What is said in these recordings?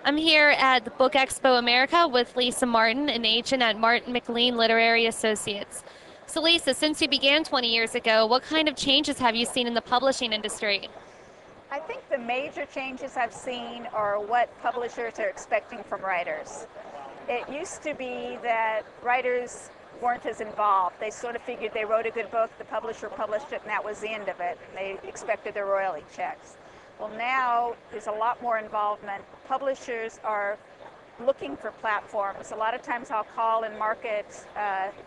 I'm here at the Book Expo America with Lisa Martin, an agent at Martin McLean Literary Associates. So Lisa, since you began 20 years ago, what kind of changes have you seen in the publishing industry? I think the major changes I've seen are what publishers are expecting from writers. It used to be that writers weren't as involved. They sort of figured they wrote a good book, the publisher published it, and that was the end of it. They expected their royalty checks. Well, now there's a lot more involvement. Publishers are looking for platforms. A lot of times I'll call and market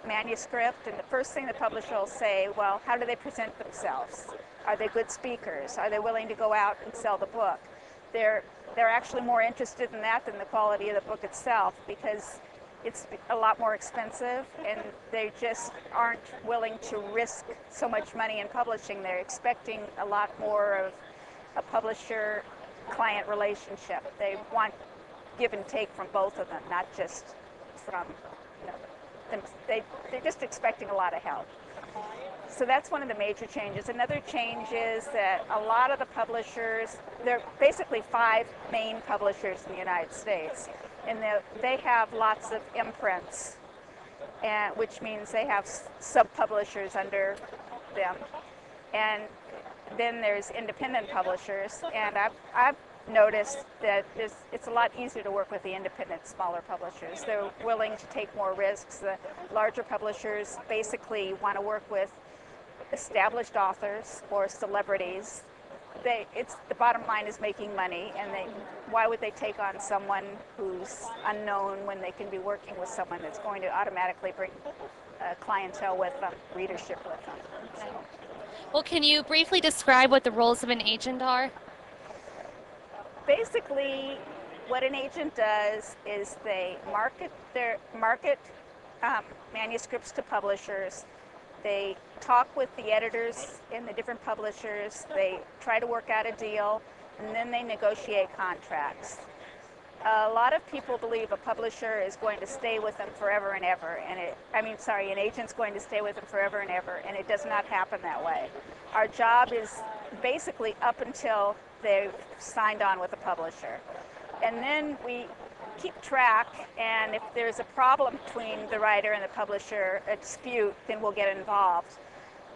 manuscript, and the first thing the publisher will say, well, how do they present themselves? Are they good speakers? Are they willing to go out and sell the book? They're actually more interested in that than the quality of the book itself, because it's a lot more expensive and they just aren't willing to risk so much money in publishing. They're expecting a lot more of a publisher-client relationship. They want give and take from both of them, not just from them. They're just expecting a lot of help. So that's one of the major changes. Another change is that a lot of the publishers, there are basically 5 main publishers in the United States, and they have lots of imprints, which means they have sub-publishers under them. And then there's independent publishers, and I've noticed that it's a lot easier to work with the independent, smaller publishers. They're willing to take more risks. The larger publishers basically want to work with established authors or celebrities. The bottom line is making money, and why would they take on someone who's unknown when they can be working with someone that's going to automatically bring clientele with them, readership with them. So. Well, can you briefly describe what the roles of an agent are? Basically, what an agent does is they market manuscripts to publishers. They talk with the editors in the different publishers. They try to work out a deal, and then they negotiate contracts. A lot of people believe a publisher is going to stay with them forever and ever, an agent's going to stay with them forever and ever, and it does not happen that way. Our job is basically up until they've signed on with a publisher. And then we keep track, and if there's a problem between the writer and the publisher, a dispute, then we'll get involved.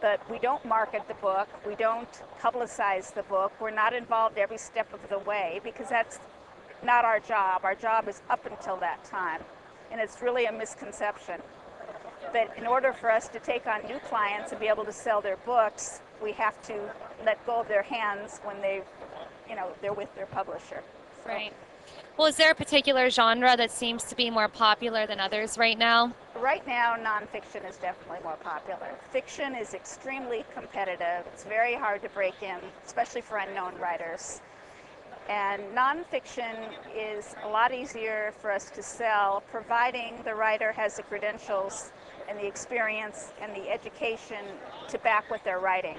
But we don't market the book, we don't publicize the book, we're not involved every step of the way, because that's not our job. Our job is up until that time, and it's really a misconception. But in order for us to take on new clients and be able to sell their books, we have to let go of their hands when they're with their publisher. So. Right. Well, is there a particular genre that seems to be more popular than others right now? Right now, nonfiction is definitely more popular. Fiction is extremely competitive. It's very hard to break in, especially for unknown writers. And nonfiction is a lot easier for us to sell, providing the writer has the credentials and the experience and the education to back what they're writing.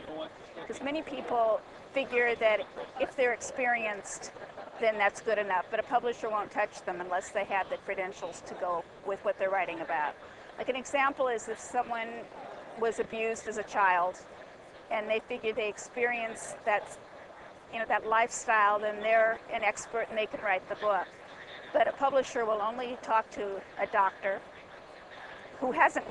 Because many people figure that if they're experienced, then that's good enough. But a publisher won't touch them unless they have the credentials to go with what they're writing about. Like an example is if someone was abused as a child and they figure they experience that lifestyle, then they're an expert and they can write the book. But a publisher will only talk to a doctor who hasn't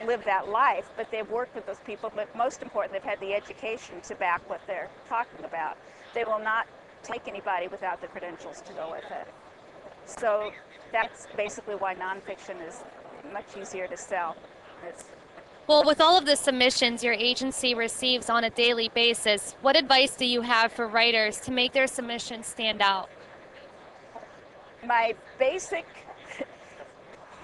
lived that life, but they've worked with those people, but most important, they've had the education to back what they're talking about. They will not take anybody without the credentials to go with it. So that's basically why nonfiction is much easier to sell. Well, with all of the submissions your agency receives on a daily basis, what advice do you have for writers to make their submissions stand out? My basic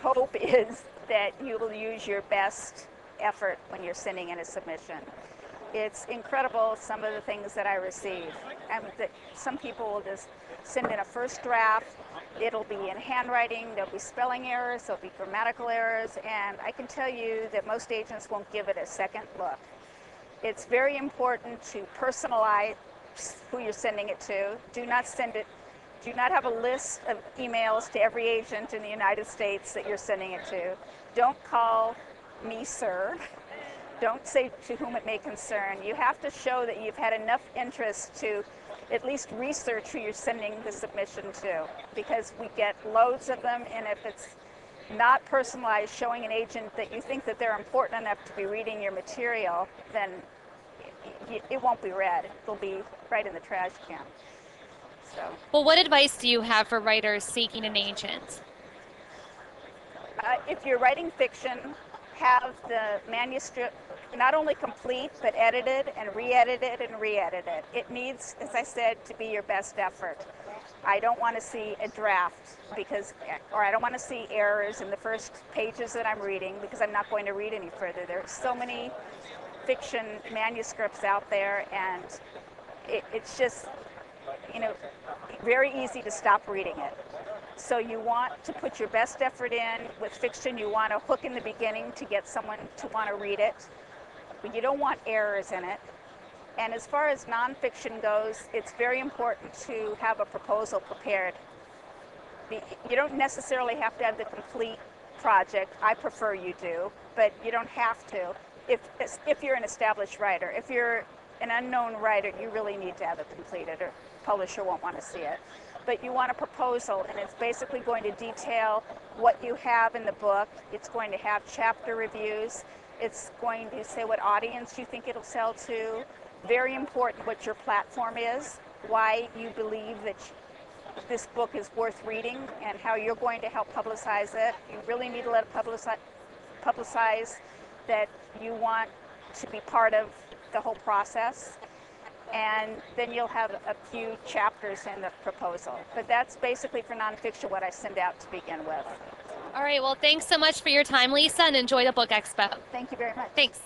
hope is that you will use your best effort when you're sending in a submission. It's incredible some of the things that I receive. Some people will just send in a first draft. It'll be in handwriting, there'll be spelling errors, there'll be grammatical errors, and I can tell you that most agents won't give it a second look. It's very important to personalize who you're sending it to. Do not have a list of emails to every agent in the United States that you're sending it to. Don't call me sir. Don't say to whom it may concern. You have to show that you've had enough interest to at least research who you're sending the submission to, because we get loads of them, and if it's not personalized, showing an agent that you think that they're important enough to be reading your material, then it won't be read. It'll be right in the trash can. So, Well, what advice do you have for writers seeking an agent? if you're writing fiction, have the manuscript not only complete, but edited and re-edited and re-edited. It needs, as I said, to be your best effort. I don't want to see a draft or I don't want to see errors in the first pages that I'm reading, because I'm not going to read any further. There are so many fiction manuscripts out there, and it's just, very easy to stop reading it. So you want to put your best effort in. With fiction, you want a hook in the beginning to get someone to want to read it, but you don't want errors in it. And as far as nonfiction goes, it's very important to have a proposal prepared. You don't necessarily have to have the complete project. I prefer you do, but you don't have to if you're an established writer. If you're an unknown writer, you really need to have it completed, or publisher won't want to see it. But you want a proposal, and it's basically going to detail what you have in the book. It's going to have chapter reviews. It's going to say what audience you think it'll sell to. Very important what your platform is, why you believe that this book is worth reading, and how you're going to help publicize it. You really need to let it publicize that you want to be part of the whole process. And then you'll have a few chapters in the proposal. But that's basically for nonfiction what I send out to begin with. All right, well, thanks so much for your time, Lisa, and enjoy the Book Expo. Thank you very much. Thanks.